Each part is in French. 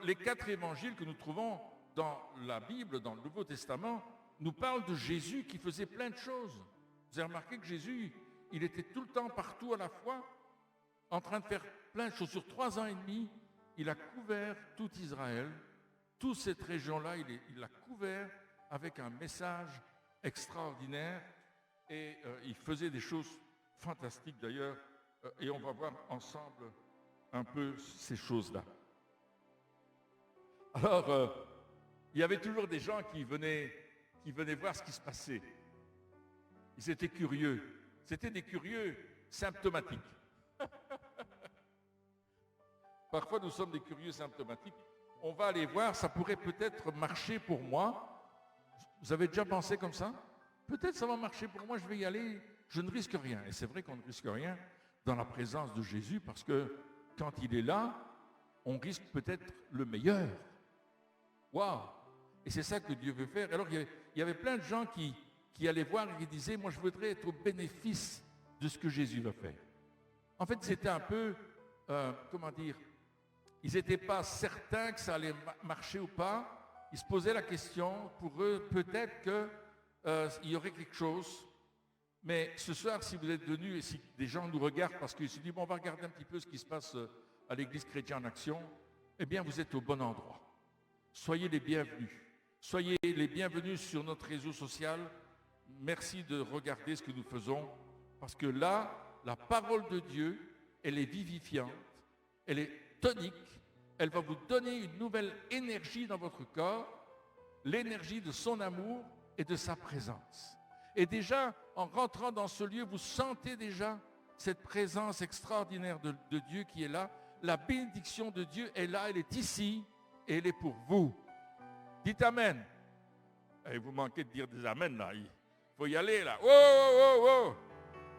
les 4 évangiles que nous trouvons dans la Bible, dans le Nouveau Testament, nous parlent de Jésus qui faisait plein de choses. Vous avez remarqué que Jésus, il était tout le temps partout à la fois, en train de faire plein de choses. Sur 3 ans et demi, il a couvert tout Israël, toute cette région-là, il l'a couvert avec un message extraordinaire et il faisait des choses fantastiques d'ailleurs, et on va voir ensemble un peu ces choses-là. Alors, il y avait toujours des gens qui venaient voir ce qui se passait. Ils étaient curieux. C'était des curieux symptomatiques. Parfois, nous sommes des curieux symptomatiques. On va aller voir, ça pourrait peut-être marcher pour moi. Vous avez déjà pensé comme ça? Peut-être ça va marcher pour moi, je vais y aller, je ne risque rien. Et c'est vrai qu'on ne risque rien dans la présence de Jésus parce que quand il est là, on risque peut-être le meilleur. Waouh! Et c'est ça que Dieu veut faire. Alors il y avait plein de gens qui allaient voir et qui disaient, moi je voudrais être au bénéfice de ce que Jésus va faire. En fait, c'était un peu, comment dire, ils n'étaient pas certains que ça allait marcher ou pas. Ils se posaient la question, pour eux, peut-être qu'il y aurait quelque chose. Mais ce soir, si vous êtes venus et si des gens nous regardent parce qu'ils se disent, bon, on va regarder un petit peu ce qui se passe à l'Église chrétienne en action, eh bien, vous êtes au bon endroit. Soyez les bienvenus. Soyez les bienvenus sur notre réseau social. Merci de regarder ce que nous faisons. Parce que là, la parole de Dieu, elle est vivifiante, elle est tonique, elle va vous donner une nouvelle énergie dans votre corps, l'énergie de son amour et de sa présence. Et déjà, en rentrant dans ce lieu, vous sentez déjà cette présence extraordinaire de Dieu qui est là. La bénédiction de Dieu est là, elle est ici et elle est pour vous. Dites Amen. Et vous manquez de dire des Amen là. Il faut y aller là. Oh, oh, oh, oh.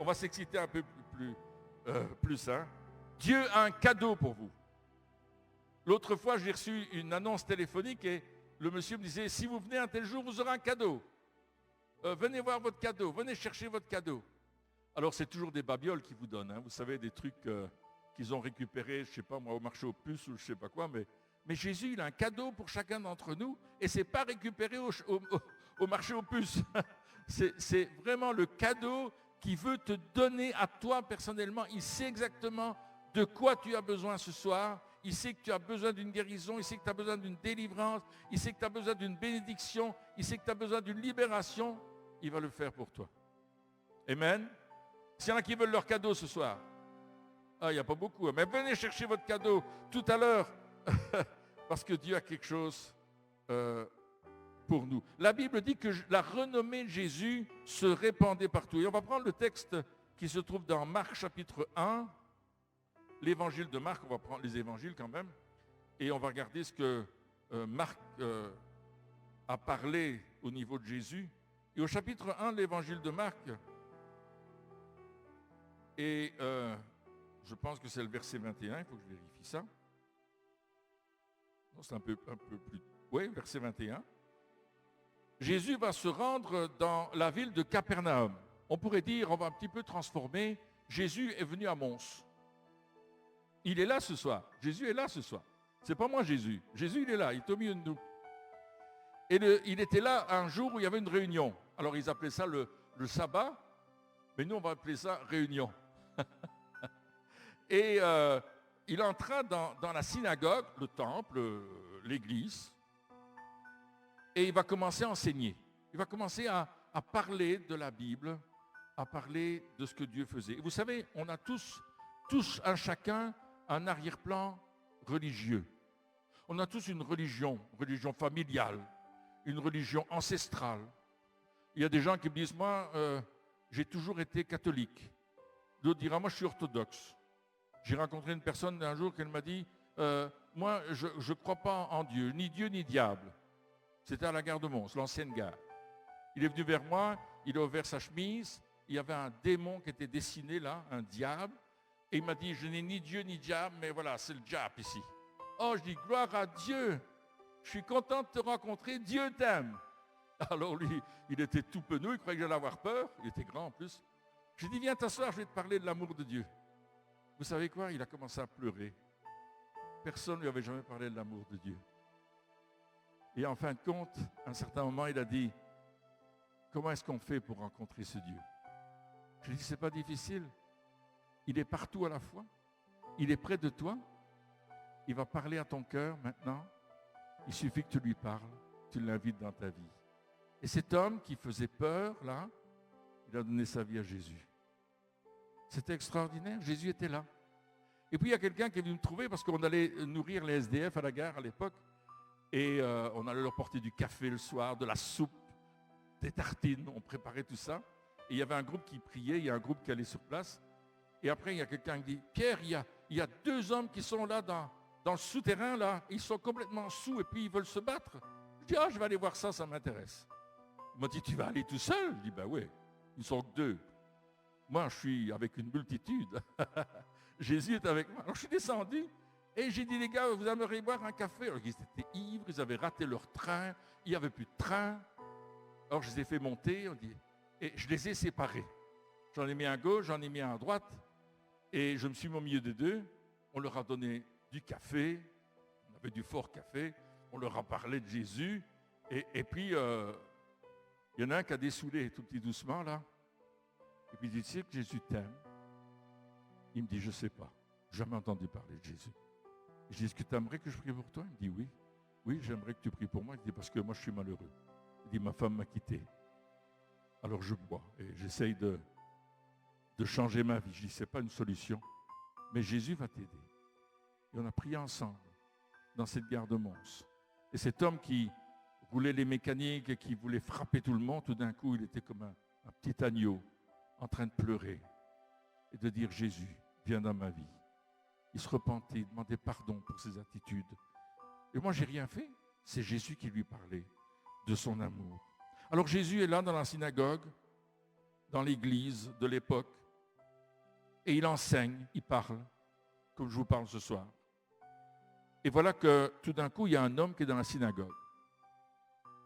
On va s'exciter un peu plus. Hein. Dieu a un cadeau pour vous. L'autre fois, j'ai reçu une annonce téléphonique et le monsieur me disait, si vous venez un tel jour, vous aurez un cadeau. Venez voir votre cadeau, venez chercher votre cadeau. Alors, c'est toujours des babioles qui vous donnent. Hein. Vous savez, des trucs qu'ils ont récupérés, je ne sais pas moi, au marché aux puces ou je ne sais pas quoi. Mais Jésus, il a un cadeau pour chacun d'entre nous et ce n'est pas récupéré au marché aux puces. C'est vraiment le cadeau qui veut te donner à toi personnellement. Il sait exactement de quoi tu as besoin ce soir. Il sait que tu as besoin d'une guérison. Il sait que tu as besoin d'une délivrance. Il sait que tu as besoin d'une bénédiction. Il sait que tu as besoin d'une libération. Il va le faire pour toi. Amen. S'il y en a qui veulent leur cadeau ce soir. Ah, il n'y a pas beaucoup. Mais venez chercher votre cadeau tout à l'heure. Parce que Dieu a quelque chose pour nous. La Bible dit que la renommée de Jésus se répandait partout. Et on va prendre le texte qui se trouve dans Marc chapitre 1, l'évangile de Marc, on va prendre les évangiles quand même, et on va regarder ce que Marc a parlé au niveau de Jésus. Et au chapitre 1 de l'évangile de Marc, et je pense que c'est le verset 21, il faut que je vérifie ça. Non, c'est un peu plus... Oui, verset 21. Jésus va se rendre dans la ville de Capernaum. On pourrait dire, on va un petit peu transformer, Jésus est venu à Mons. Il est là ce soir. Jésus est là ce soir. C'est pas moi Jésus. Jésus, il est là, il est au milieu de nous. Et il était là un jour où il y avait une réunion. Alors ils appelaient ça le sabbat, mais nous on va appeler ça réunion. Et il entra dans la synagogue, le temple, l'église, et il va commencer à enseigner. Il va commencer à parler de la Bible, à parler de ce que Dieu faisait. Et vous savez, on a tous un chacun, un arrière-plan religieux. On a tous une religion familiale, une religion ancestrale. Il y a des gens qui me disent, moi, j'ai toujours été catholique. D'autres diront, moi, je suis orthodoxe. J'ai rencontré une personne un jour qui m'a dit, moi, je ne crois pas en Dieu ni diable. C'était à la gare de Mons, l'ancienne gare. Il est venu vers moi, il a ouvert sa chemise, il y avait un démon qui était dessiné là, un diable, et il m'a dit, je n'ai ni Dieu ni diable, mais voilà, c'est le diable ici. Oh, je dis, gloire à Dieu, je suis content de te rencontrer, Dieu t'aime. Alors lui, il était tout penaud, il croyait que j'allais avoir peur, il était grand en plus. J'ai dit, viens t'asseoir, je vais te parler de l'amour de Dieu. Vous savez quoi? Il a commencé à pleurer. personne ne lui avait jamais parlé de l'amour de Dieu. Et en fin de compte, à un certain moment, il a dit, comment est-ce qu'on fait pour rencontrer ce Dieu? Je lui ai dit, c'est pas difficile. Il est partout à la fois. Il est près de toi. Il va parler à ton cœur maintenant. Il suffit que tu lui parles. Tu l'invites dans ta vie. Et cet homme qui faisait peur, là, il a donné sa vie à Jésus. C'était extraordinaire. Jésus était là. Et puis il y a quelqu'un qui est venu me trouver parce qu'on allait nourrir les SDF à la gare à l'époque. Et on allait leur porter du café le soir, de la soupe, des tartines. On préparait tout ça. Et il y avait un groupe qui priait, il y a un groupe qui allait sur place. Et après, il y a quelqu'un qui dit, Pierre, il y a 2 hommes qui sont là dans le souterrain, là. Ils sont complètement sous et puis ils veulent se battre. Je dis, je vais aller voir ça, ça m'intéresse. Il m'a dit, tu vas aller tout seul? Je dis, ben oui, ils ne sont que 2. Moi, je suis avec une multitude. Jésus est avec moi. Alors, je suis descendu et j'ai dit, les gars, vous aimeriez boire un café? Alors, ils étaient ivres, ils avaient raté leur train, il n'y avait plus de train. Alors, je les ai fait monter, et je les ai séparés. J'en ai mis un à gauche, j'en ai mis un à droite, et je me suis mis au milieu des 2. On leur a donné du café, on avait du fort café, on leur a parlé de Jésus, et puis, il y en a un qui a dessoulé tout petit doucement, là, et puis il dit, tu sais que Jésus t'aime? Il me dit, je ne sais pas, jamais entendu parler de Jésus. Je dis, est-ce que tu aimerais que je prie pour toi? Il me dit, oui. Oui, j'aimerais que tu pries pour moi. Il dit, parce que moi, je suis malheureux. Il dit, ma femme m'a quitté. Alors je bois et j'essaye de changer ma vie. Je dis, ce n'est pas une solution, mais Jésus va t'aider. Et on a prié ensemble dans cette gare de Mons. Et cet homme qui roulait les mécaniques et qui voulait frapper tout le monde, tout d'un coup, il était comme un petit agneau en train de pleurer et de dire, Jésus, viens dans ma vie. Il se repentait, il demandait pardon pour ses attitudes. Et moi, je n'ai rien fait. C'est Jésus qui lui parlait de son amour. Alors Jésus est là dans la synagogue, dans l'église de l'époque, et il enseigne, il parle, comme je vous parle ce soir. Et voilà que tout d'un coup, il y a un homme qui est dans la synagogue.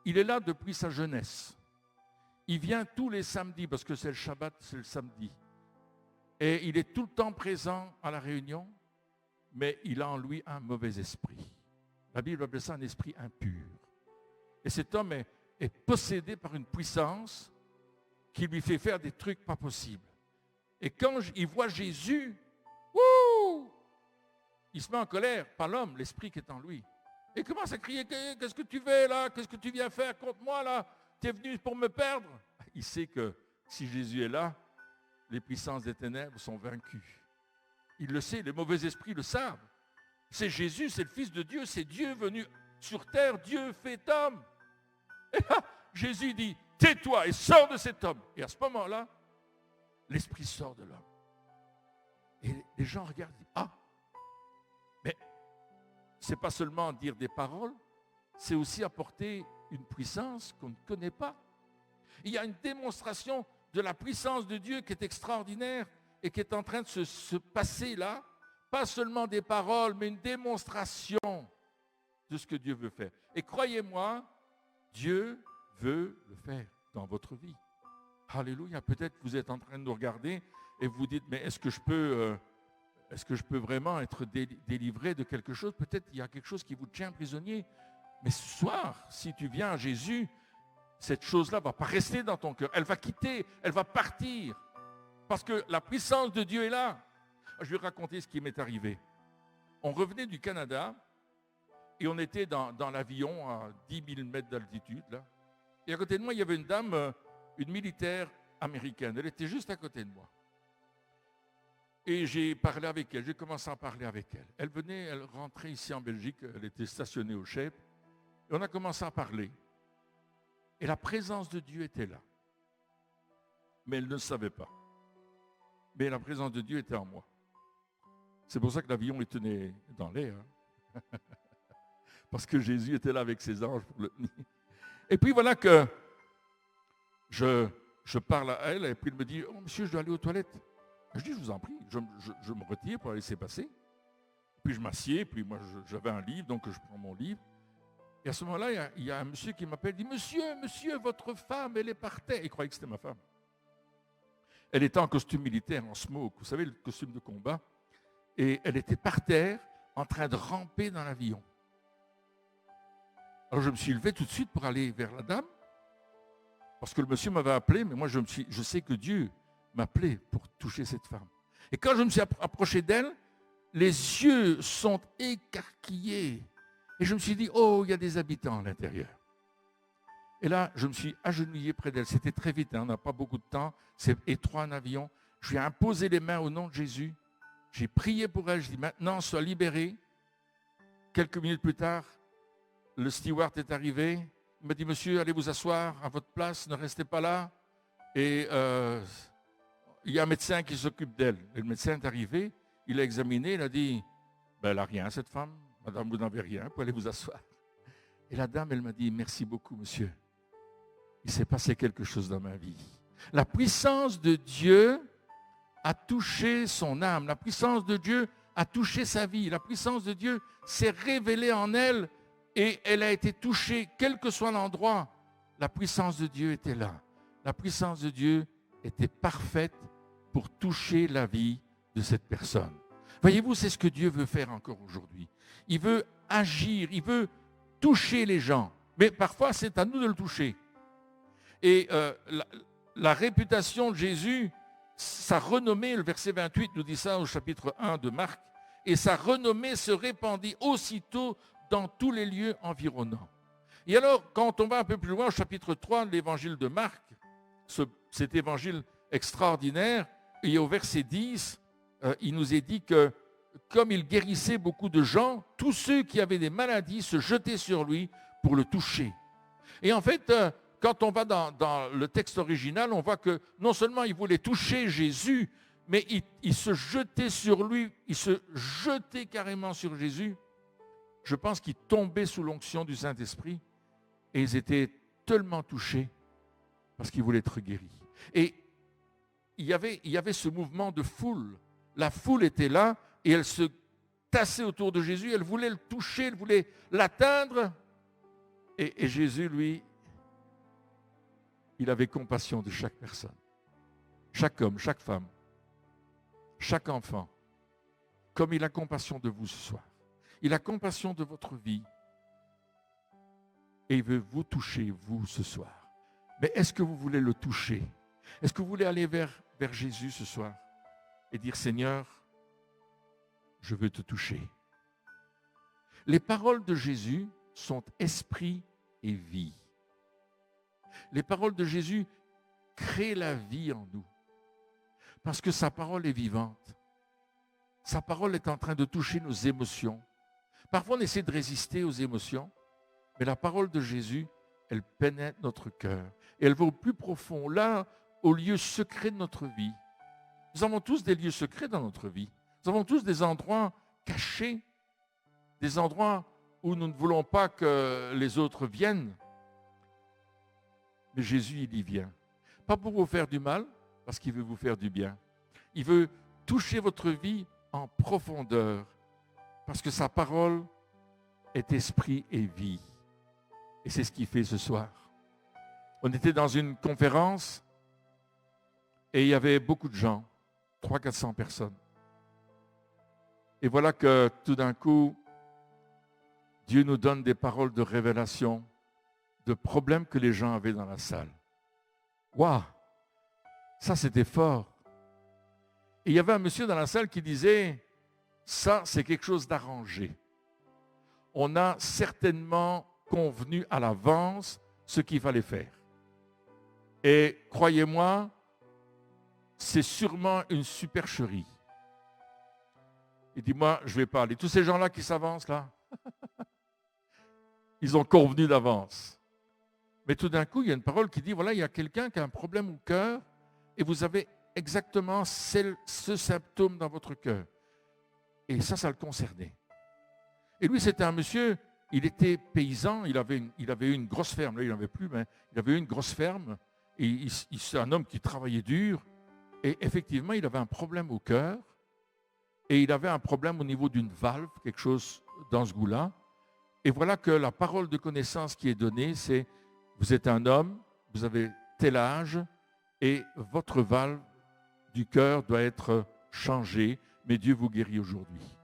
Il est là depuis sa jeunesse. Il vient tous les samedis, parce que c'est le Shabbat, c'est le samedi. Et il est tout le temps présent à la réunion, mais il a en lui un mauvais esprit. La Bible appelle ça un esprit impur. Et cet homme est possédé par une puissance qui lui fait faire des trucs pas possibles. Et quand il voit Jésus, il se met en colère, pas l'homme, l'esprit qui est en lui. Et il commence à crier, qu'est-ce que tu veux là? Qu'est-ce que tu viens faire contre moi là? Tu es venu pour me perdre? Il sait que si Jésus est là, les puissances des ténèbres sont vaincues. Il le sait, les mauvais esprits le savent. C'est Jésus, c'est le Fils de Dieu, c'est Dieu venu sur terre, Dieu fait homme. Et là, Jésus dit, tais-toi et sors de cet homme. Et à ce moment-là, l'esprit sort de l'homme. Et les gens regardent et disent, mais ce n'est pas seulement dire des paroles, c'est aussi apporter une puissance qu'on ne connaît pas. Il y a une démonstration de la puissance de Dieu qui est extraordinaire et qui est en train de se passer là. Pas seulement des paroles, mais une démonstration de ce que Dieu veut faire. Et croyez-moi, Dieu veut le faire dans votre vie. Alléluia. Peut-être que vous êtes en train de nous regarder et vous dites, mais est-ce que je peux vraiment être délivré de quelque chose? Peut-être qu'il y a quelque chose qui vous tient prisonnier. Mais ce soir, si tu viens à Jésus, cette chose-là ne va pas rester dans ton cœur. Elle va quitter, elle va partir. Parce que la puissance de Dieu est là. Je vais raconter ce qui m'est arrivé. On revenait du Canada et on était dans l'avion à 10 000 mètres d'altitude. Là. Et à côté de moi, il y avait une dame, une militaire américaine. Elle était juste à côté de moi. Et j'ai parlé avec elle, j'ai commencé à parler avec elle. Elle rentrait ici en Belgique, elle était stationnée au Chep. Et on a commencé à parler. Et la présence de Dieu était là. Mais elle ne savait pas. Mais la présence de Dieu était en moi. C'est pour ça que l'avion tenait dans l'air. Hein? Parce que Jésus était là avec ses anges pour le tenir. Et puis voilà que je parle à elle, et puis elle me dit, oh monsieur, je dois aller aux toilettes. Je dis, je vous en prie, je me retire pour la laisser passer. Puis je m'assieds, puis moi j'avais un livre, donc je prends mon livre. Et à ce moment-là, il y a un monsieur qui m'appelle, il dit, monsieur, votre femme, elle est par terre. Il croyait que c'était ma femme. Elle était en costume militaire, en smoke, vous savez, le costume de combat. Et elle était par terre, en train de ramper dans l'avion. Alors je me suis levé tout de suite pour aller vers la dame, parce que le monsieur m'avait appelé, mais moi je sais que Dieu m'appelait pour toucher cette femme. Et quand je me suis approché d'elle, les yeux sont écarquillés. Et je me suis dit, oh, il y a des habitants à l'intérieur. Et là, je me suis agenouillé près d'elle. C'était très vite, on n'a pas beaucoup de temps. C'est étroit en avion. Je lui ai imposé les mains au nom de Jésus. J'ai prié pour elle. Je dis, maintenant, sois libérée. Quelques minutes plus tard, le steward est arrivé. Il m'a dit, monsieur, allez vous asseoir à votre place, ne restez pas là. Et il y a un médecin qui s'occupe d'elle. Et le médecin est arrivé, il a examiné, il a dit, ben, elle n'a rien, cette femme. Madame, vous n'avez rien, vous pouvez aller vous asseoir. Et la dame, elle m'a dit, merci beaucoup, monsieur. Il s'est passé quelque chose dans ma vie. La puissance de Dieu a touché son âme. La puissance de Dieu a touché sa vie. La puissance de Dieu s'est révélée en elle et elle a été touchée, quel que soit l'endroit. La puissance de Dieu était là. La puissance de Dieu était parfaite pour toucher la vie de cette personne. Voyez-vous, c'est ce que Dieu veut faire encore aujourd'hui. Il veut agir, il veut toucher les gens. Mais parfois, c'est à nous de le toucher. Et la réputation de Jésus, sa renommée, le verset 28 nous dit ça au chapitre 1 de Marc, et sa renommée se répandit aussitôt dans tous les lieux environnants. Et alors, quand on va un peu plus loin au chapitre 3 de l'évangile de Marc, cet évangile extraordinaire, et au verset 10, il nous est dit que comme il guérissait beaucoup de gens, tous ceux qui avaient des maladies se jetaient sur lui pour le toucher. Et en fait, quand on va dans le texte original, on voit que non seulement il voulait toucher Jésus, mais il se jetait sur lui, il se jetait carrément sur Jésus. Je pense qu'ils tombaient sous l'onction du Saint-Esprit et ils étaient tellement touchés parce qu'ils voulaient être guéris. Et il y avait ce mouvement de foule. La foule était là et elle se tassait autour de Jésus, elle voulait le toucher, elle voulait l'atteindre. Et Jésus, lui, il avait compassion de chaque personne. Chaque homme, chaque femme, chaque enfant. Comme il a compassion de vous ce soir. Il a compassion de votre vie. Et il veut vous toucher, vous, ce soir. Mais est-ce que vous voulez le toucher? Est-ce que vous voulez aller vers Jésus ce soir et dire, Seigneur, je veux te toucher. Les paroles de Jésus sont esprit et vie. Les paroles de Jésus créent la vie en nous. Parce que sa parole est vivante. Sa parole est en train de toucher nos émotions. Parfois, on essaie de résister aux émotions, mais la parole de Jésus, elle pénètre notre cœur. Et elle va au plus profond, là, au lieu secret de notre vie. Nous avons tous des lieux secrets dans notre vie. Nous avons tous des endroits cachés, des endroits où nous ne voulons pas que les autres viennent. Mais Jésus, il y vient. Pas pour vous faire du mal, parce qu'il veut vous faire du bien. Il veut toucher votre vie en profondeur, parce que sa parole est esprit et vie. Et c'est ce qu'il fait ce soir. On était dans une conférence et il y avait beaucoup de gens, 300-400 personnes. Et voilà que tout d'un coup, Dieu nous donne des paroles de révélation, de problèmes que les gens avaient dans la salle. Waouh! Ça, c'était fort. Et il y avait un monsieur dans la salle qui disait, ça, c'est quelque chose d'arrangé. On a certainement convenu à l'avance ce qu'il fallait faire. Et croyez-moi, c'est sûrement une supercherie. Il dit, moi, je ne vais pas aller. Tous ces gens-là qui s'avancent, là, ils ont convenu d'avance. Mais tout d'un coup, il y a une parole qui dit, voilà, il y a quelqu'un qui a un problème au cœur et vous avez exactement ce symptôme dans votre cœur. Et ça le concernait. Et lui, c'était un monsieur, il était paysan, il avait eu une grosse ferme. Là, il n'en avait plus, mais il avait eu une grosse ferme. Et c'est un homme qui travaillait dur. Et effectivement, il avait un problème au cœur. Et il avait un problème au niveau d'une valve, quelque chose dans ce goût-là. Et voilà que la parole de connaissance qui est donnée, c'est vous êtes un homme, vous avez tel âge, et votre valve du cœur doit être changée, mais Dieu vous guérit aujourd'hui.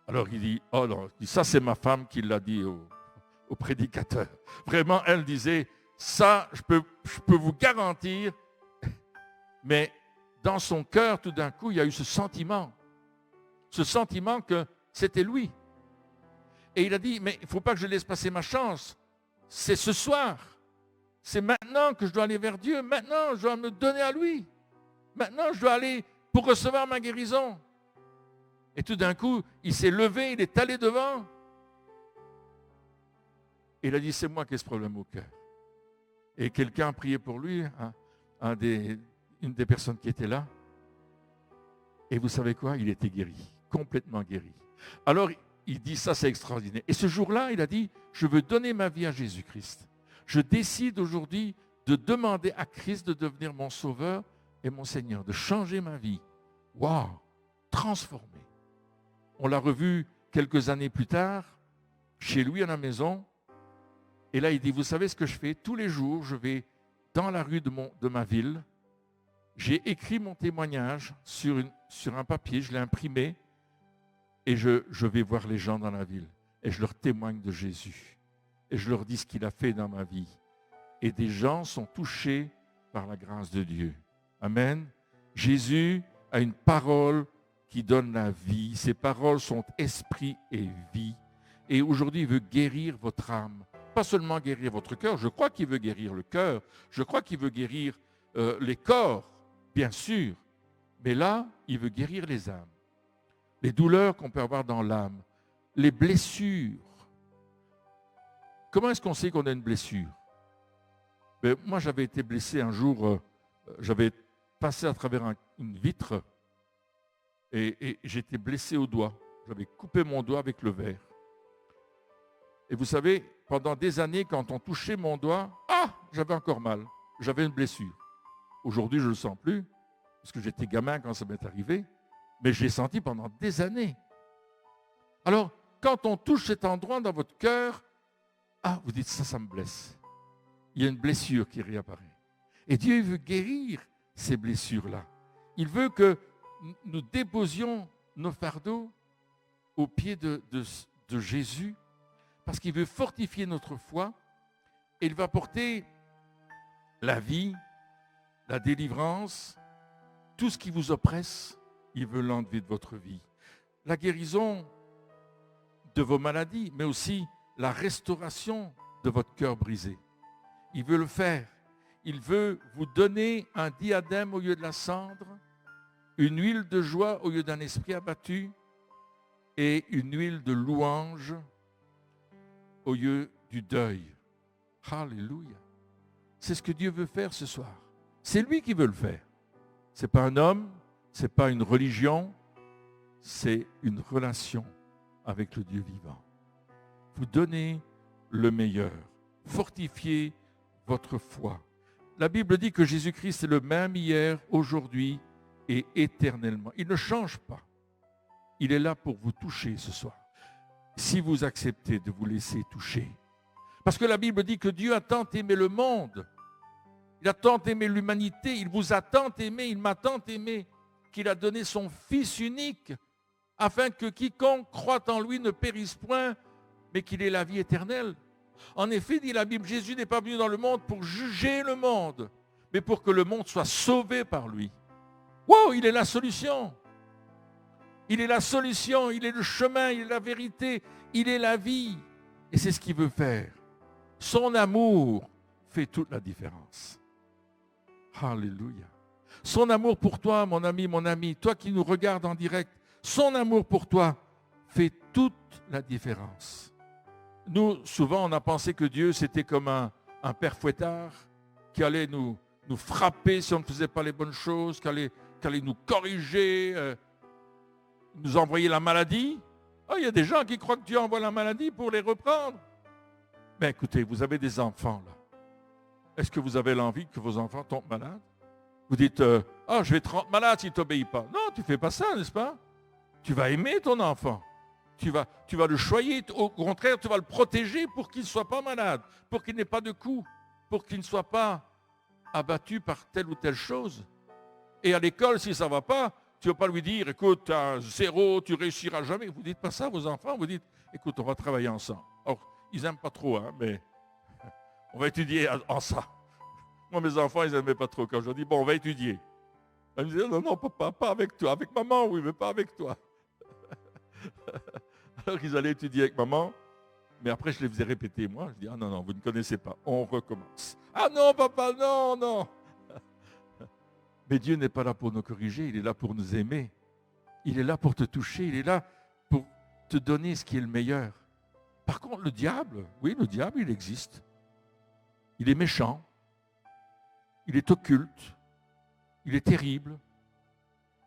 Alors il dit, oh non, ça c'est ma femme qui l'a dit au prédicateur. Vraiment, elle disait, ça, je peux vous garantir, mais dans son cœur, tout d'un coup, il y a eu ce sentiment que c'était lui. Et il a dit, mais il ne faut pas que je laisse passer ma chance. C'est ce soir. C'est maintenant que je dois aller vers Dieu. Maintenant, je dois me donner à lui. Maintenant, je dois aller pour recevoir ma guérison. Et tout d'un coup, il s'est levé, il est allé devant. Et il a dit, c'est moi qui ai ce problème au cœur. Et quelqu'un a prié pour lui, une des personnes qui était là. Et vous savez quoi? Il était guéri, complètement guéri. Alors, il dit, ça c'est extraordinaire. Et ce jour-là, il a dit, je veux donner ma vie à Jésus-Christ. Je décide aujourd'hui de demander à Christ de devenir mon sauveur et mon Seigneur, de changer ma vie. Waouh! Transformé. On l'a revu quelques années plus tard, chez lui à la maison. Et là, il dit, vous savez ce que je fais? Tous les jours, je vais dans la rue de ma ville. J'ai écrit mon témoignage sur un papier, je l'ai imprimé. Et je vais voir les gens dans la ville. Et je leur témoigne de Jésus. Et je leur dis ce qu'il a fait dans ma vie. Et des gens sont touchés par la grâce de Dieu. Amen. Jésus a une parole qui donne la vie. Ses paroles sont esprit et vie. Et aujourd'hui, il veut guérir votre âme. Pas seulement guérir votre cœur. Je crois qu'il veut guérir le cœur. Je crois qu'il veut guérir les corps, bien sûr. Mais là, il veut guérir les âmes. Les douleurs qu'on peut avoir dans l'âme. Les blessures. Comment est-ce qu'on sait qu'on a une blessure? Moi, j'avais été blessé un jour. J'avais passé à travers une vitre. Et j'étais blessé au doigt. J'avais coupé mon doigt avec le verre. Et vous savez, pendant des années, quand on touchait mon doigt, j'avais encore mal. J'avais une blessure. Aujourd'hui, je ne le sens plus, parce que j'étais gamin quand ça m'est arrivé, mais je l'ai senti pendant des années. Alors, quand on touche cet endroit dans votre cœur, vous dites, ça me blesse. Il y a une blessure qui réapparaît. Et Dieu veut guérir ces blessures-là. Il veut que nous déposions nos fardeaux aux pieds de Jésus, parce qu'il veut fortifier notre foi et il va apporter la vie, la délivrance, tout ce qui vous oppresse, il veut l'enlever de votre vie. La guérison de vos maladies, mais aussi la restauration de votre cœur brisé. Il veut le faire. Il veut vous donner un diadème au lieu de la cendre, une huile de joie au lieu d'un esprit abattu et une huile de louange au lieu du deuil. Alléluia. C'est ce que Dieu veut faire ce soir. C'est lui qui veut le faire. Ce n'est pas un homme, ce n'est pas une religion, c'est une relation avec le Dieu vivant. Vous donnez le meilleur. Fortifiez votre foi. La Bible dit que Jésus-Christ est le même hier, aujourd'hui et éternellement. Il ne change pas. Il est là pour vous toucher ce soir. Si vous acceptez de vous laisser toucher. Parce que la Bible dit que Dieu a tant aimé le monde, il a tant aimé l'humanité, il vous a tant aimé, il m'a tant aimé, qu'il a donné son Fils unique, afin que quiconque croit en lui ne périsse point, mais qu'il ait la vie éternelle. En effet, dit la Bible, Jésus n'est pas venu dans le monde pour juger le monde, mais pour que le monde soit sauvé par lui. Wow, il est la solution. Il est la solution, il est le chemin, il est la vérité, il est la vie. Et c'est ce qu'il veut faire. Son amour fait toute la différence. Alléluia. Son amour pour toi, mon ami, toi qui nous regardes en direct, son amour pour toi fait toute la différence. Nous, souvent, on a pensé que Dieu, c'était comme un père fouettard qui allait nous frapper si on ne faisait pas les bonnes choses, qui allait nous corriger, nous envoyer la maladie. Il y a des gens qui croient que Dieu envoie la maladie pour les reprendre. Mais écoutez, vous avez des enfants là. Est-ce que vous avez l'envie que vos enfants tombent malades? Vous dites, je vais te rendre malade s'il ne t'obéit pas. Non, tu ne fais pas ça, n'est-ce pas? Tu vas aimer ton enfant. Tu vas le choyer. Au contraire, tu vas le protéger pour qu'il ne soit pas malade, pour qu'il n'ait pas de coups, pour qu'il ne soit pas abattu par telle ou telle chose. Et à l'école, si ça ne va pas, Tu ne vas pas lui dire, écoute, tu as 0, tu réussiras jamais. Vous ne dites pas ça à vos enfants, vous dites, écoute, on va travailler ensemble. Or, ils n'aiment pas trop, hein, mais on va étudier en ça. Moi, mes enfants, ils n'aimaient pas trop. Quand je leur dis, bon, on va étudier. Ils me disaient, non, non, papa, pas avec toi. Avec maman, oui, mais pas avec toi. Alors qu'ils allaient étudier avec maman. Mais après, je les faisais répéter, moi. Je dis, ah non, non, vous ne connaissez pas. On recommence. Ah non, papa, non, non. Mais Dieu n'est pas là pour nous corriger, il est là pour nous aimer. Il est là pour te toucher, il est là pour te donner ce qui est le meilleur. Par contre, le diable, oui, le diable, il existe. Il est méchant. Il est occulte. Il est terrible.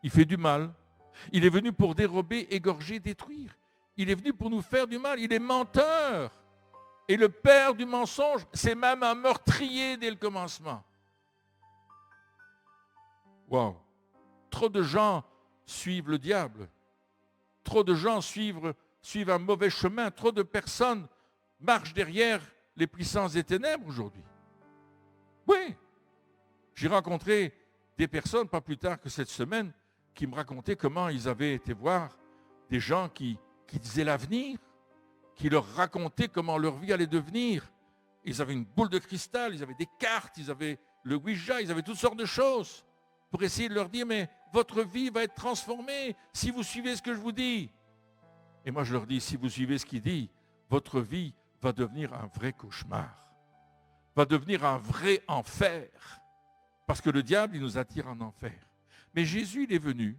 Il fait du mal. Il est venu pour dérober, égorger, détruire. Il est venu pour nous faire du mal. Il est menteur. Et le père du mensonge, c'est même un meurtrier dès le commencement. Wow. Trop de gens suivent le diable. Trop de gens suivent un mauvais chemin. Trop de personnes marchent derrière les puissances des ténèbres aujourd'hui. Oui. J'ai rencontré des personnes, pas plus tard que cette semaine, qui me racontaient comment ils avaient été voir des gens qui disaient l'avenir, qui leur racontaient comment leur vie allait devenir. Ils avaient une boule de cristal, ils avaient des cartes, ils avaient le Ouija, ils avaient toutes sortes de choses pour essayer de leur dire, mais votre vie va être transformée si vous suivez ce que je vous dis. Et moi je leur dis, si vous suivez ce qu'il dit, votre vie va devenir un vrai cauchemar, va devenir un vrai enfer. Parce que le diable, il nous attire en enfer. Mais Jésus, il est venu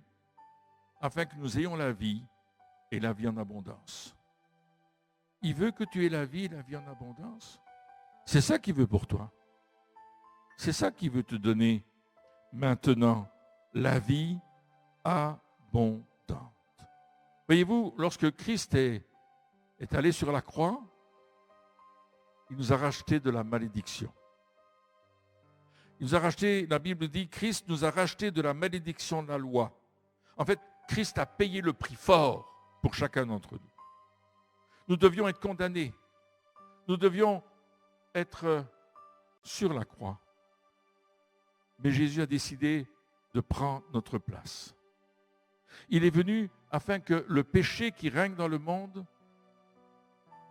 afin que nous ayons la vie et la vie en abondance. Il veut que tu aies la vie et la vie en abondance. C'est ça qu'il veut pour toi. C'est ça qu'il veut te donner maintenant, la vie abondante. Voyez-vous, lorsque Christ est allé sur la croix, il nous a racheté de la malédiction. Il nous a racheté, la Bible dit, Christ nous a racheté de la malédiction de la loi. En fait, Christ a payé le prix fort pour chacun d'entre nous. Nous devions être condamnés. Nous devions être sur la croix. Mais Jésus a décidé de prendre notre place. Il est venu afin que le péché qui règne dans le monde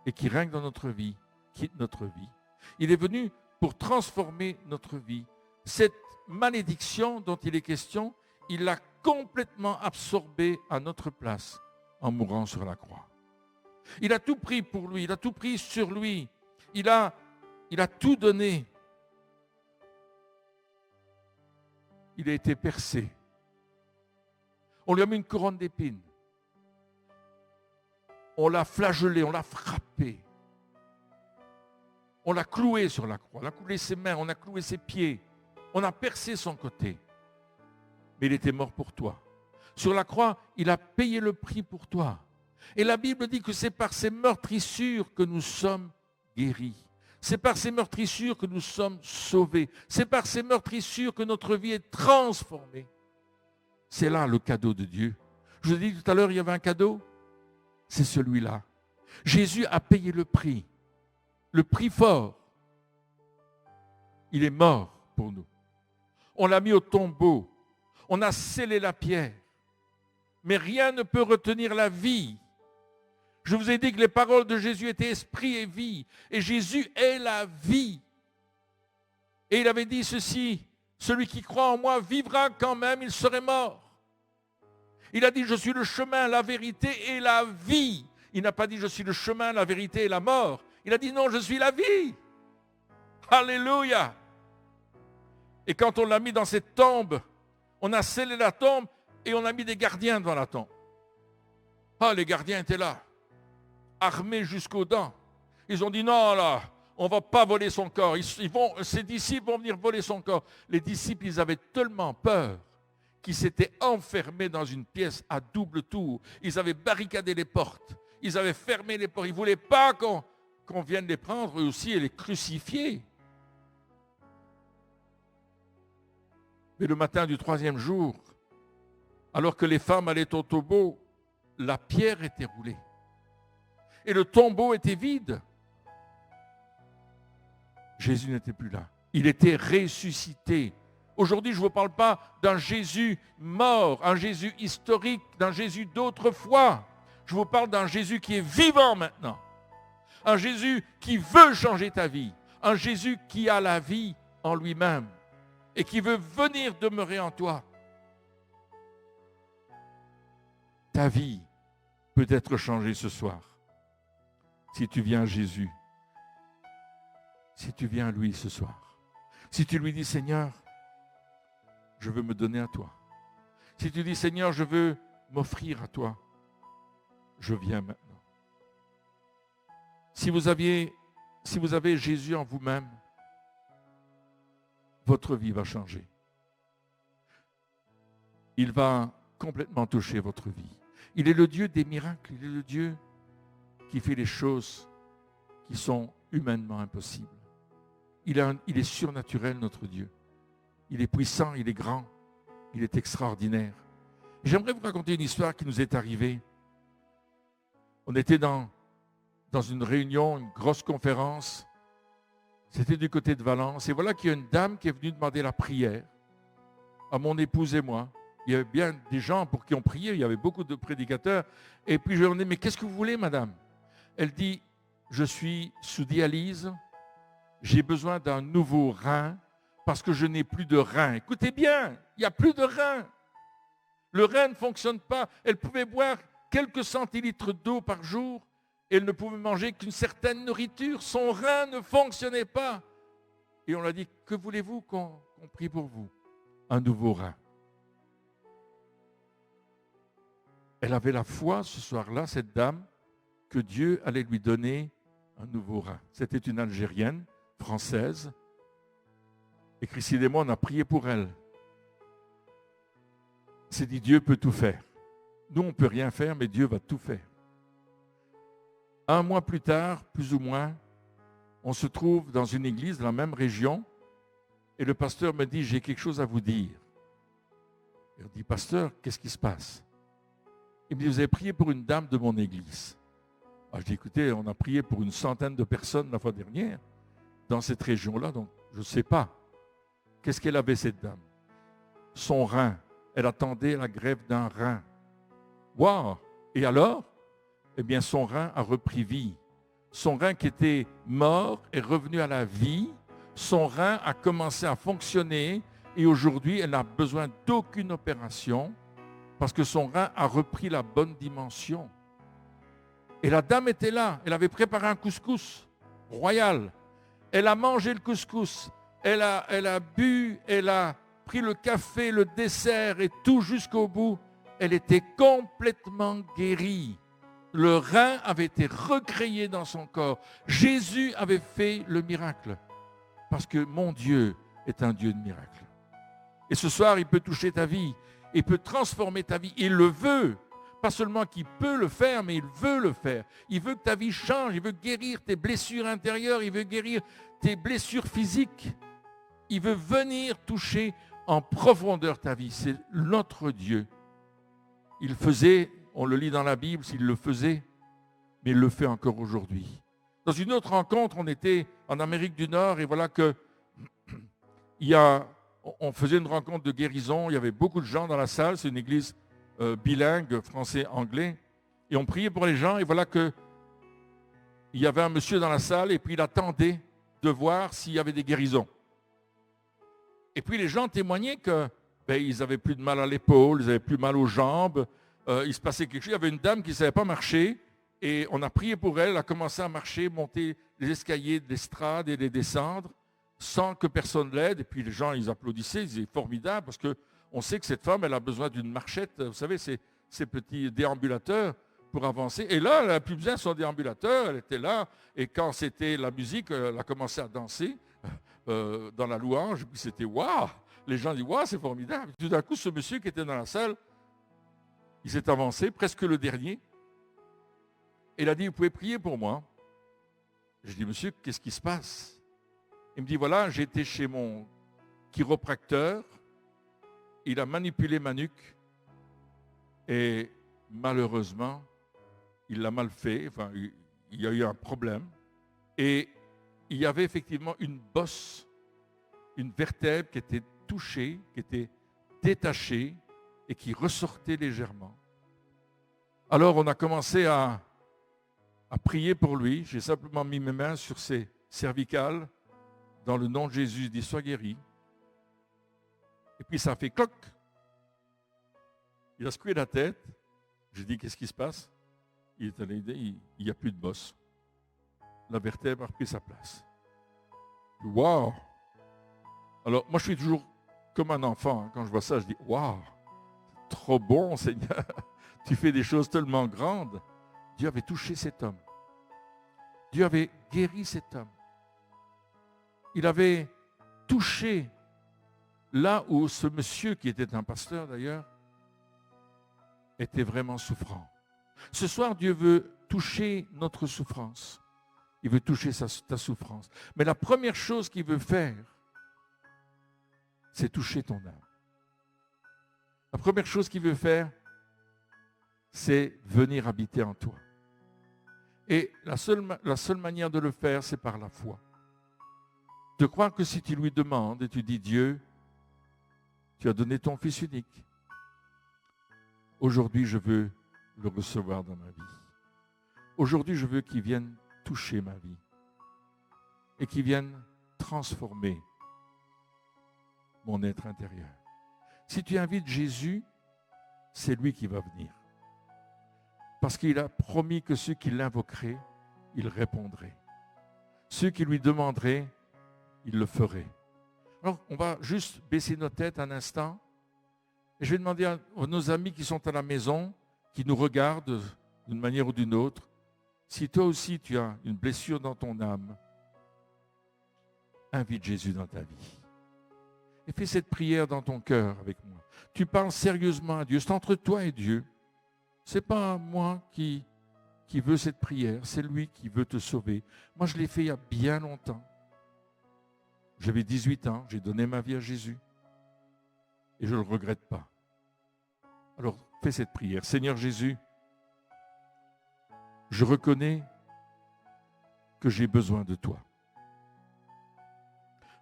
et qui règne dans notre vie quitte notre vie. Il est venu pour transformer notre vie. Cette malédiction dont il est question, il l'a complètement absorbée à notre place en mourant sur la croix. Il a tout pris pour lui, il a tout pris sur lui. Il a tout donné. Il a été percé. On lui a mis une couronne d'épines. On l'a flagellé, on l'a frappé. On l'a cloué sur la croix. On a cloué ses mains, on a cloué ses pieds. On a percé son côté. Mais il était mort pour toi. Sur la croix, il a payé le prix pour toi. Et la Bible dit que c'est par ces meurtrissures que nous sommes guéris. C'est par ces meurtrissures que nous sommes sauvés. C'est par ces meurtrissures que notre vie est transformée. C'est là le cadeau de Dieu. Je vous ai dit tout à l'heure, il y avait un cadeau. C'est celui-là. Jésus a payé le prix fort. Il est mort pour nous. On l'a mis au tombeau. On a scellé la pierre. Mais rien ne peut retenir la vie. Je vous ai dit que les paroles de Jésus étaient esprit et vie. Et Jésus est la vie. Et il avait dit ceci, celui qui croit en moi vivra quand même, il serait mort. Il a dit, je suis le chemin, la vérité et la vie. Il n'a pas dit, je suis le chemin, la vérité et la mort. Il a dit, non, je suis la vie. Alléluia. Et quand on l'a mis dans cette tombe, on a scellé la tombe et on a mis des gardiens devant la tombe. Ah, les gardiens étaient là, armés jusqu'aux dents. Ils ont dit, non, là, on ne va pas voler son corps. Ses disciples vont venir voler son corps. Les disciples, ils avaient tellement peur qu'ils s'étaient enfermés dans une pièce à double tour. Ils avaient barricadé les portes. Ils avaient fermé les portes. Ils ne voulaient pas qu'on vienne les prendre eux aussi et les crucifier. Mais le matin du 3e jour, alors que les femmes allaient au tombeau, la pierre était roulée. Et le tombeau était vide. Jésus n'était plus là. Il était ressuscité Aujourd'hui, je ne vous parle pas d'un Jésus mort, un Jésus historique, d'un Jésus d'autrefois. Je vous parle d'un Jésus qui est vivant maintenant. Un Jésus qui veut changer ta vie. Un Jésus qui a la vie en lui-même et qui veut venir demeurer en toi. Ta vie peut être changée ce soir si tu viens à Jésus, si tu viens à lui ce soir. Si tu lui dis, Seigneur, je veux me donner à toi. Si tu dis, Seigneur, je veux m'offrir à toi, je viens maintenant. Si vous avez Jésus en vous-même, votre vie va changer. Il va complètement toucher votre vie. Il est le Dieu des miracles. Il est le Dieu qui fait les choses qui sont humainement impossibles. Il est surnaturel, notre Dieu. Il est puissant, il est grand, il est extraordinaire. J'aimerais vous raconter une histoire qui nous est arrivée. On était dans une réunion, une grosse conférence. C'était du côté de Valence. Et voilà qu'il y a une dame qui est venue demander la prière à mon épouse et moi. Il y avait bien des gens pour qui on priait. Il y avait beaucoup de prédicateurs. Et puis je lui ai demandé, mais qu'est-ce que vous voulez, madame? Elle dit, je suis sous dialyse. J'ai besoin d'un nouveau rein parce que je n'ai plus de rein. Écoutez bien, il n'y a plus de rein. Le rein ne fonctionne pas. Elle pouvait boire quelques centilitres d'eau par jour. Elle ne pouvait manger qu'une certaine nourriture. Son rein ne fonctionnait pas. Et on lui a dit, que voulez-vous qu'on prie pour vous? Un nouveau rein. Elle avait la foi ce soir-là, cette dame, que Dieu allait lui donner un nouveau rein. C'était une Algérienne, française. Et Christine et moi, on a prié pour elle. C'est dit, Dieu peut tout faire. Nous, on ne peut rien faire, mais Dieu va tout faire. Un mois plus tard, plus ou moins, on se trouve dans une église de la même région et le pasteur me dit, j'ai quelque chose à vous dire. Et on dit, pasteur, qu'est-ce qui se passe? Il me dit, vous avez prié pour une dame de mon église. Alors je dis, écoutez, on a prié pour une centaine de personnes la fois dernière dans cette région-là, donc je ne sais pas. Qu'est-ce qu'elle avait, cette dame? Son rein. Elle attendait la greffe d'un rein. Waouh! Et alors? Eh bien, son rein a repris vie. Son rein qui était mort est revenu à la vie. Son rein a commencé à fonctionner et aujourd'hui, elle n'a besoin d'aucune opération parce que son rein a repris la bonne dimension. Et la dame était là. Elle avait préparé un couscous royal. Elle a mangé le couscous. Elle a bu, elle a pris le café, le dessert et tout jusqu'au bout. Elle était complètement guérie. Le rein avait été recréé dans son corps. Jésus avait fait le miracle. Parce que mon Dieu est un Dieu de miracles. Et ce soir, il peut toucher ta vie. Il peut transformer ta vie. Il le veut. Pas seulement qu'il peut le faire, mais il veut le faire. Il veut que ta vie change. Il veut guérir tes blessures intérieures. Il veut guérir tes blessures physiques. Il veut venir toucher en profondeur ta vie. C'est notre Dieu. Il faisait, on le lit dans la Bible, s'il le faisait, mais il le fait encore aujourd'hui. Dans une autre rencontre, on était en Amérique du Nord et voilà que on faisait une rencontre de guérison. Il y avait beaucoup de gens dans la salle. C'est une église bilingue, français-anglais. Et on priait pour les gens et voilà que il y avait un monsieur dans la salle et puis il attendait de voir s'il y avait des guérisons. Et puis les gens témoignaient que ils n'avaient plus de mal à l'épaule, ils n'avaient plus mal aux jambes, il se passait quelque chose. Il y avait une dame qui ne savait pas marcher et on a prié pour elle, elle a commencé à marcher, monter les escaliers de l'estrade et les descendre sans que personne l'aide. Et puis les gens, ils applaudissaient, ils disaient formidable parce qu'on sait que cette femme, elle a besoin d'une marchette, vous savez, ces petits déambulateurs pour avancer. Et là, elle n'a plus besoin de son déambulateur, elle était là et quand c'était la musique, elle a commencé à danser dans la louange, puis c'était waouh! Les gens disent waouh, c'est formidable. Tout d'un coup, ce monsieur qui était dans la salle, il s'est avancé, presque le dernier. Et il a dit, vous pouvez prier pour moi. Je dis, monsieur, qu'est-ce qui se passe? Il me dit, voilà, j'ai été chez mon chiropracteur, il a manipulé ma nuque et malheureusement, il l'a mal fait, enfin, il y a eu un problème. Et il y avait effectivement une bosse, une vertèbre qui était touché, qui était détaché et qui ressortait légèrement. Alors on a commencé à prier pour lui. J'ai simplement mis mes mains sur ses cervicales. Dans le nom de Jésus, je dis sois guéri. Et puis ça a fait cloc. Il a secoué la tête. J'ai dit qu'est-ce qui se passe? Il est allé, il n'y a plus de bosse. La vertèbre a repris sa place. Waouh! Alors moi je suis toujours comme un enfant. Quand je vois ça, je dis waouh! Trop bon, Seigneur. Tu fais des choses tellement grandes. Dieu avait touché cet homme. Dieu avait guéri cet homme. Il avait touché là où ce monsieur, qui était un pasteur d'ailleurs, était vraiment souffrant. Ce soir, Dieu veut toucher notre souffrance. Il veut toucher ta souffrance. Mais la première chose qu'il veut faire, c'est toucher ton âme. La première chose qu'il veut faire, c'est venir habiter en toi. Et la seule manière de le faire, c'est par la foi. De croire que si tu lui demandes et tu dis Dieu, tu as donné ton Fils unique. Aujourd'hui, je veux le recevoir dans ma vie. Aujourd'hui, je veux qu'il vienne toucher ma vie et qu'il vienne transformer mon être intérieur. Si tu invites Jésus, c'est lui qui va venir. Parce qu'il a promis que ceux qui l'invoqueraient, il répondrait. Ceux qui lui demanderaient, il le ferait. Alors, on va juste baisser nos têtes un instant. Et je vais demander à nos amis qui sont à la maison, qui nous regardent d'une manière ou d'une autre, si toi aussi tu as une blessure dans ton âme, invite Jésus dans ta vie. Et fais cette prière dans ton cœur avec moi. Tu parles sérieusement à Dieu. C'est entre toi et Dieu. Ce n'est pas moi qui veux cette prière. C'est lui qui veut te sauver. Moi, je l'ai fait il y a bien longtemps. J'avais 18 ans. J'ai donné ma vie à Jésus. Et je ne le regrette pas. Alors, fais cette prière. Seigneur Jésus, je reconnais que j'ai besoin de toi.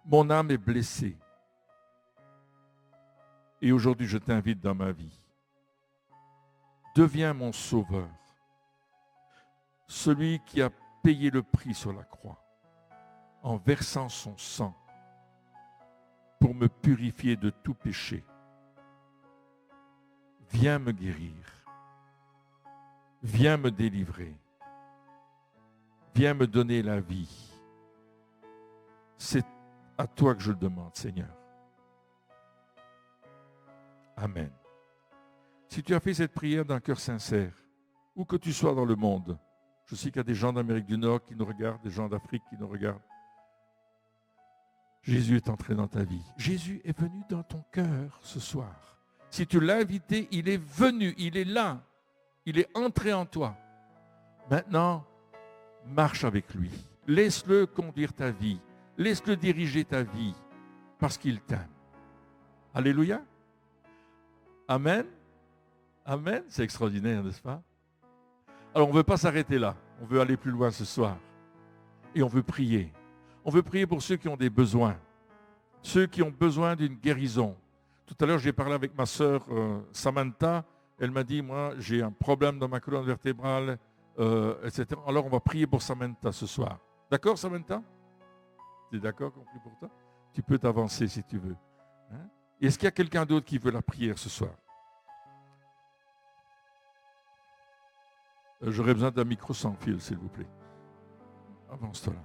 Mon âme est blessée. Et aujourd'hui, je t'invite dans ma vie. Deviens mon sauveur. Celui qui a payé le prix sur la croix en versant son sang pour me purifier de tout péché. Viens me guérir. Viens me délivrer. Viens me donner la vie. C'est à toi que je le demande, Seigneur. Amen. Si tu as fait cette prière d'un cœur sincère, où que tu sois dans le monde, je sais qu'il y a des gens d'Amérique du Nord qui nous regardent, des gens d'Afrique qui nous regardent. Jésus est entré dans ta vie. Jésus est venu dans ton cœur ce soir. Si tu l'as invité, il est venu, il est là. Il est entré en toi. Maintenant, marche avec lui. Laisse-le conduire ta vie. Laisse-le diriger ta vie parce qu'il t'aime. Alléluia. Amen. Amen. C'est extraordinaire, n'est-ce pas? Alors, on ne veut pas s'arrêter là. On veut aller plus loin ce soir. Et on veut prier. On veut prier pour ceux qui ont des besoins. Ceux qui ont besoin d'une guérison. Tout à l'heure, j'ai parlé avec ma sœur Samantha. Elle m'a dit, moi, j'ai un problème dans ma colonne vertébrale, etc. Alors, on va prier pour Samantha ce soir. D'accord, Samantha? Tu es d'accord qu'on prie pour toi? Tu peux t'avancer si tu veux. Hein? Est-ce qu'il y a quelqu'un d'autre qui veut la prière ce soir? J'aurais besoin d'un micro sans fil, s'il vous plaît. Avance-toi là.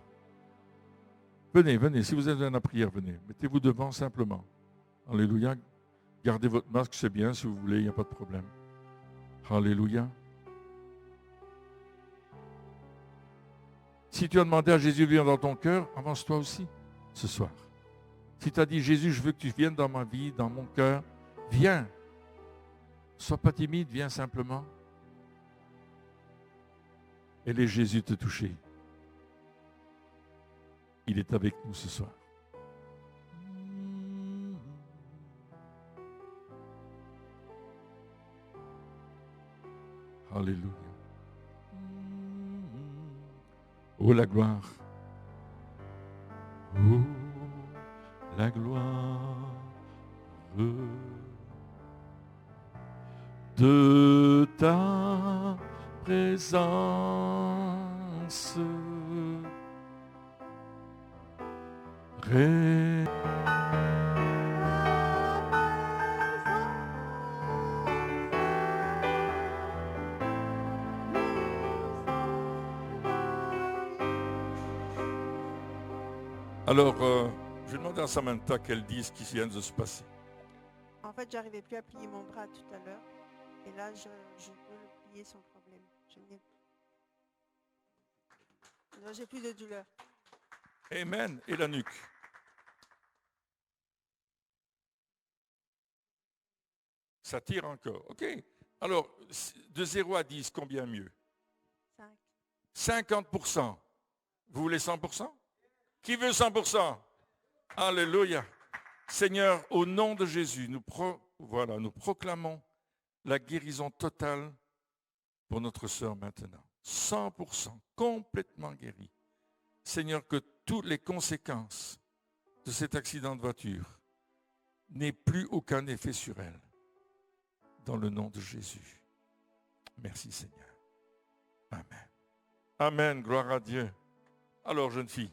Venez, venez. Si vous êtes dans la prière, venez. Mettez-vous devant simplement. Alléluia. Gardez votre masque, c'est bien. Si vous voulez, il n'y a pas de problème. Alléluia. Si tu as demandé à Jésus de venir dans ton cœur, avance-toi aussi ce soir. Si tu as dit, Jésus, je veux que tu viennes dans ma vie, dans mon cœur, viens. Sois pas timide, viens simplement. Et laisse Jésus te toucher. Il est avec nous ce soir. Alléluia. Oh la gloire. Oh la gloire. de ta présence. Alors, je vais demander à Samantha qu'elle dise ce qui vient de se passer. En fait, j'arrivais plus à plier mon bras tout à l'heure. Et là, je peux le plier sans problème. J'ai plus de douleur. Amen. Et la nuque. Ça tire encore. OK. Alors, de 0 à 10, combien mieux? 5. 50%. Vous voulez 100%? Qui veut 100%? Alléluia. Seigneur, au nom de Jésus, nous proclamons la guérison totale pour notre sœur maintenant. 100%, complètement guérie. Seigneur, que toutes les conséquences de cet accident de voiture n'aient plus aucun effet sur elle. Dans le nom de Jésus. Merci Seigneur. Amen. Amen, gloire à Dieu. Alors, jeune fille.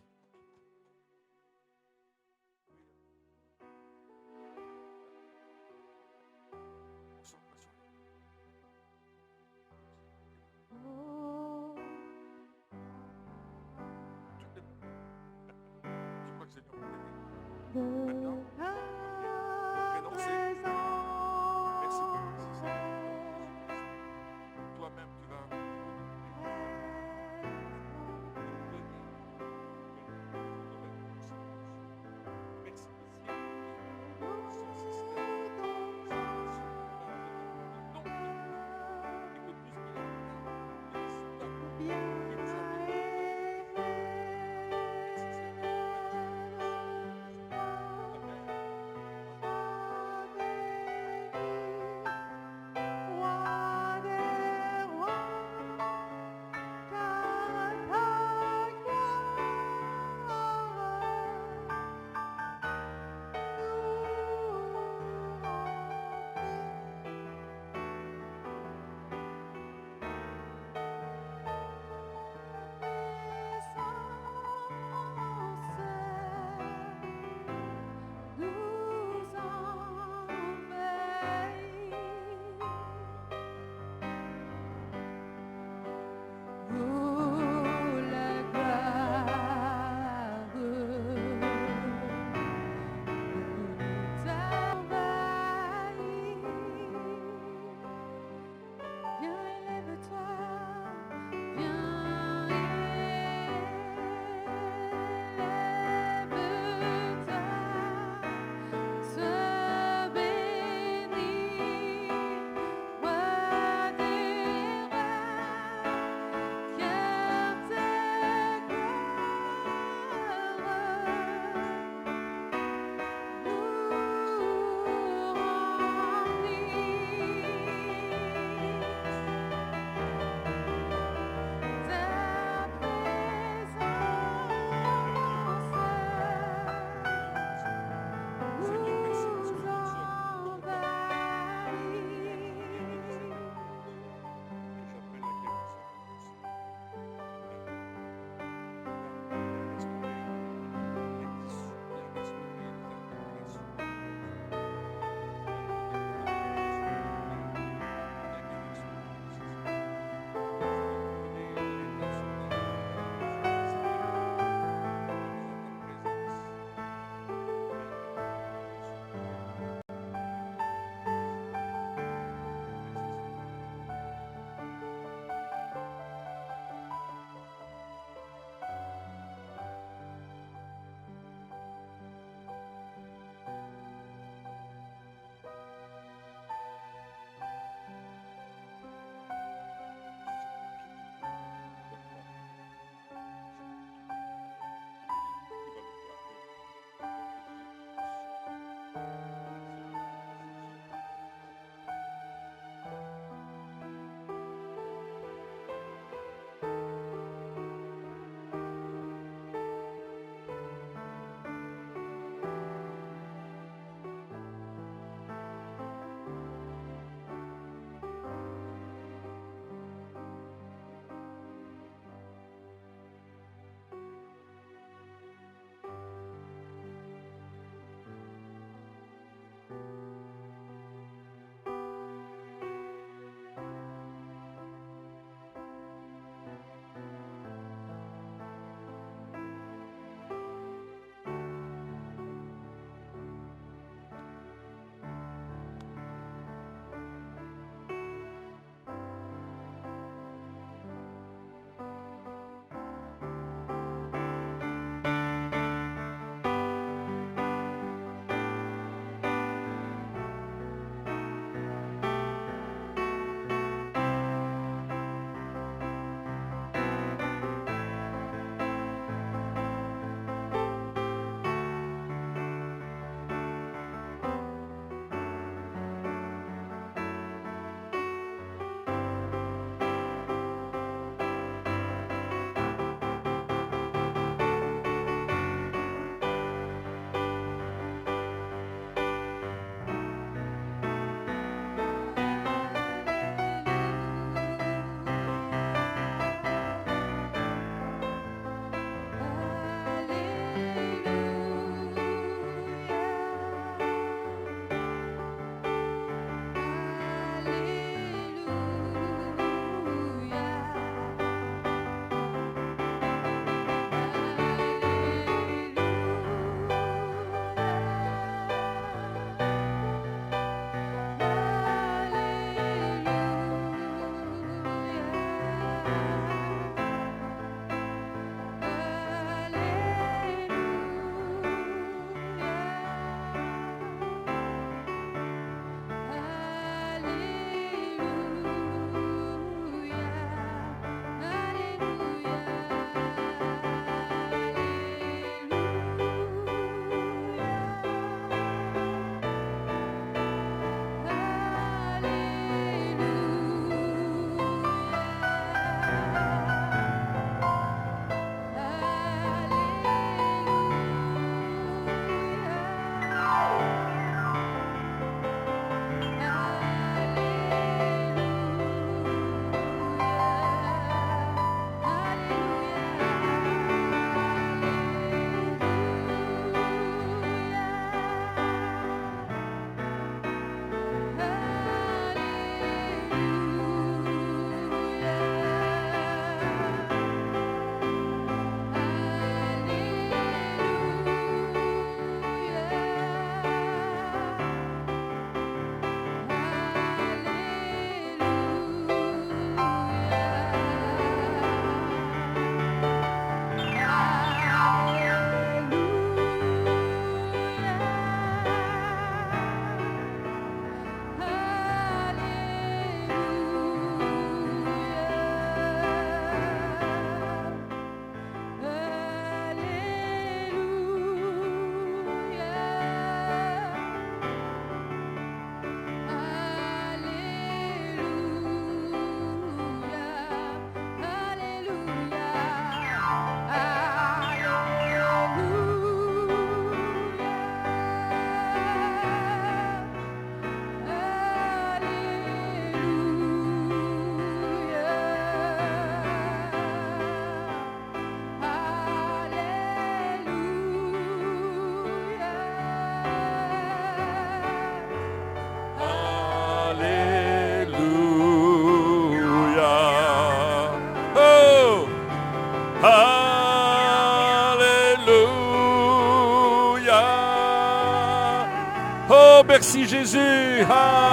Oh, merci Jésus. Alléluia.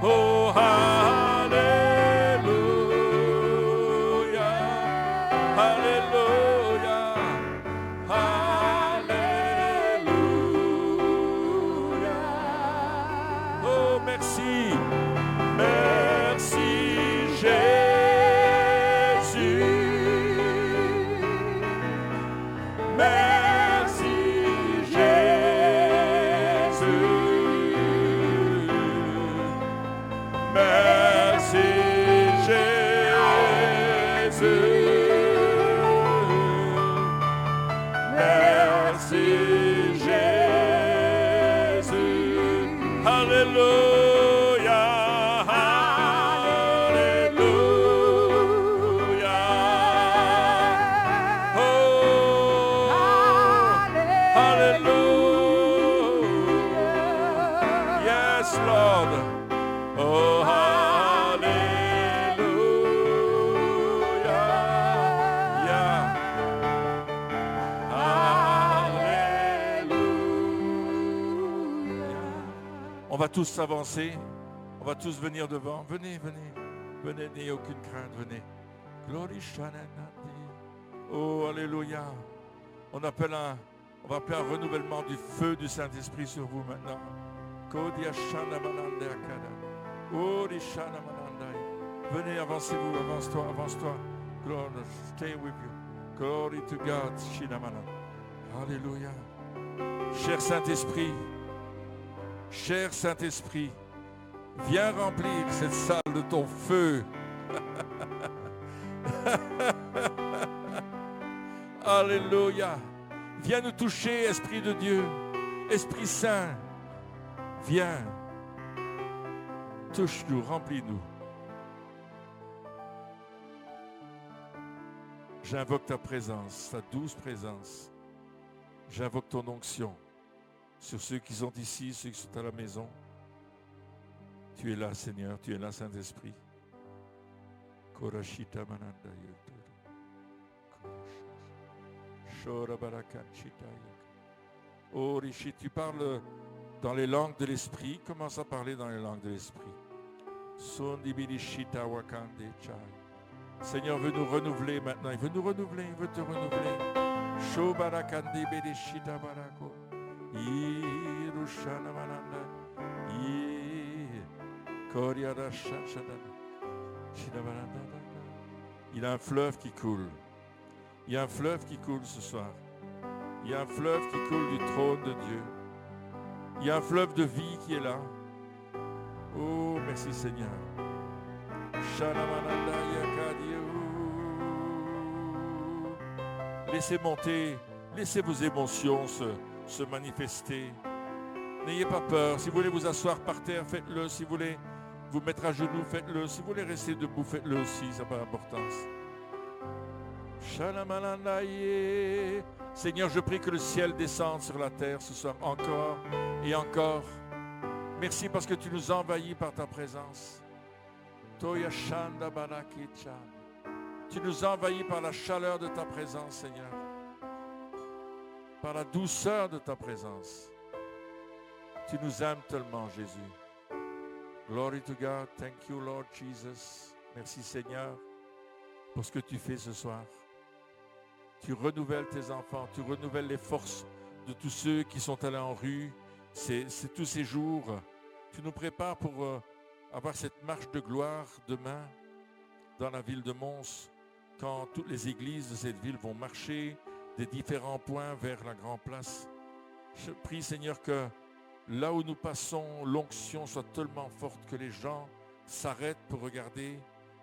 Oh, Alléluia. Alléluia. Alléluia. Oh, merci. Merci Jésus. Merci Jésus. Merci Jésus. Merci Jésus. Alléluia. Alléluia. Oh, hallelujah. Yes, Lord. Oh, hallelujah. Yeah. Alléluia. On va tous s'avancer. On va tous venir devant. Venez, venez. Venez, n'ayez aucune crainte. Venez. Glory Shananati. Oh, alléluia. On va appeler un renouvellement du feu du Saint-Esprit sur vous maintenant. Kodia Shanamanande Akada. Oh, di Shanamanandai. Venez, avancez-vous, avance-toi, avance-toi. Glory, stay with you. Glory to God, Shinamana. Alléluia. Cher Saint-Esprit, viens remplir cette salle de ton feu. Alléluia. Viens nous toucher, Esprit de Dieu, Esprit Saint. Viens, touche-nous, remplis-nous. J'invoque ta présence, ta douce présence. J'invoque ton onction sur ceux qui sont ici, ceux qui sont à la maison. Tu es là, Seigneur, tu es là, Saint-Esprit. Korashita mananda yoto. Shora barakan chitaya. Oh, Rishi, tu parles dans les langues de l'Esprit. Commence à parler dans les langues de l'Esprit. Sondibirishita wakande chai. Seigneur veut nous renouveler maintenant. Il veut nous renouveler, il veut te renouveler. Shobarakande berishita barako. Irushana mananda. Koriara shashadana. Il y a un fleuve qui coule. Il y a un fleuve qui coule ce soir. Il y a un fleuve qui coule du trône de Dieu. Il y a un fleuve de vie qui est là. Oh, merci Seigneur. Laissez monter, laissez vos émotions se manifester. N'ayez pas peur. Si vous voulez vous asseoir par terre, faites-le. Si vous voulez vous mettre à genoux, faites-le. Si vous voulez rester debout, faites-le aussi. Ça n'a pas d'importance. Seigneur, je prie que le ciel descende sur la terre ce soir encore et encore. Merci parce que tu nous envahis par ta présence. Tu nous envahis par la chaleur de ta présence, Seigneur. Par la douceur de ta présence. Tu nous aimes tellement, Jésus. Glory to God. Thank you, Lord Jesus. Merci, Seigneur, pour ce que tu fais ce soir. Tu renouvelles tes enfants, tu renouvelles les forces de tous ceux qui sont allés en rue. C'est tous ces jours. Tu nous prépares pour avoir cette marche de gloire demain dans la ville de Mons, quand toutes les églises de cette ville vont marcher des différents points vers la grande place. Je prie, Seigneur, que là où nous passons, l'onction soit tellement forte que les gens s'arrêtent pour regarder,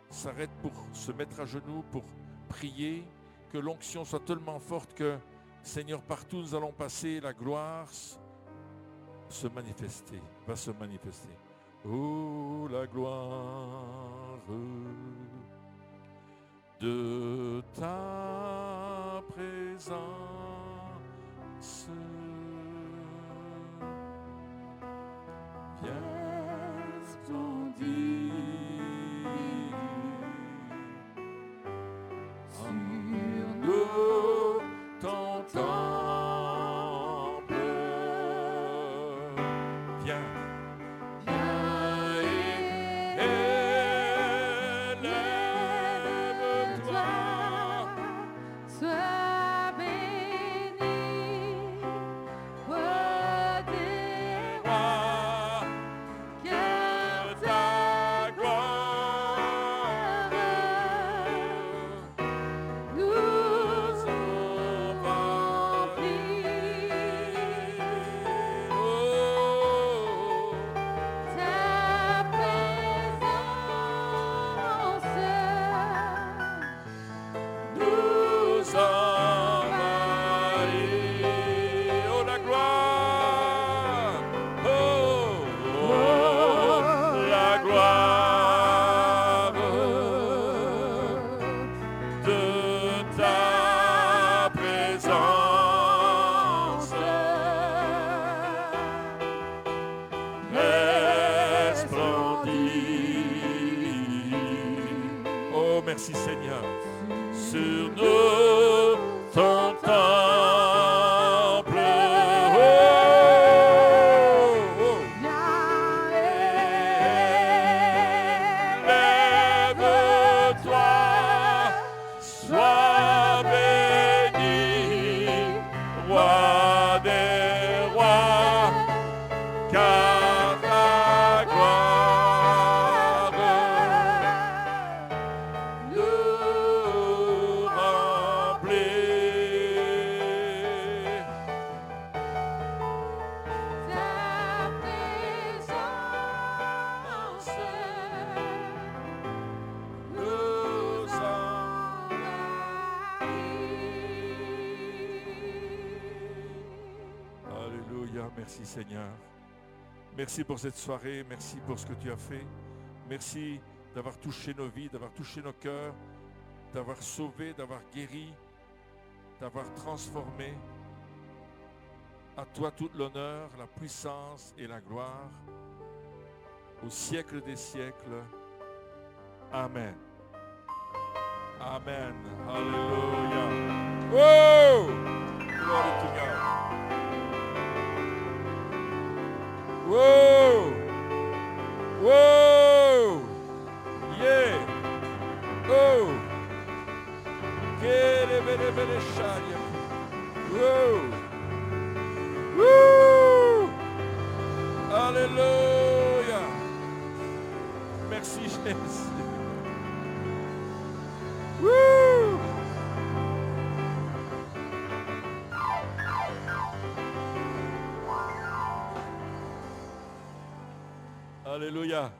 s'arrêtent pour se mettre à genoux, pour prier, que l'onction soit tellement forte que, Seigneur, partout où nous allons passer, la gloire va se manifester. Oh, la gloire de ta présence. Viens splendir merci Seigneur. Sur nous, ton temple. Oh, oh. Lève-toi, sois béni, roi des rois, car ta gloire nous remplit. Ta présence Nous Alléluia, merci Seigneur. Merci pour cette soirée, merci pour ce que tu as fait. Merci d'avoir touché nos vies, d'avoir touché nos cœurs, d'avoir sauvé, d'avoir guéri, d'avoir transformé. À toi toute l'honneur, la puissance et la gloire au siècle des siècles. Amen. Amen. Alléluia. Oh! Glory to God. Whoa! Whoa! Yeah! Oh! Whoa! Woo! Alléluia! Merci Jésus. Woo! Alléluia.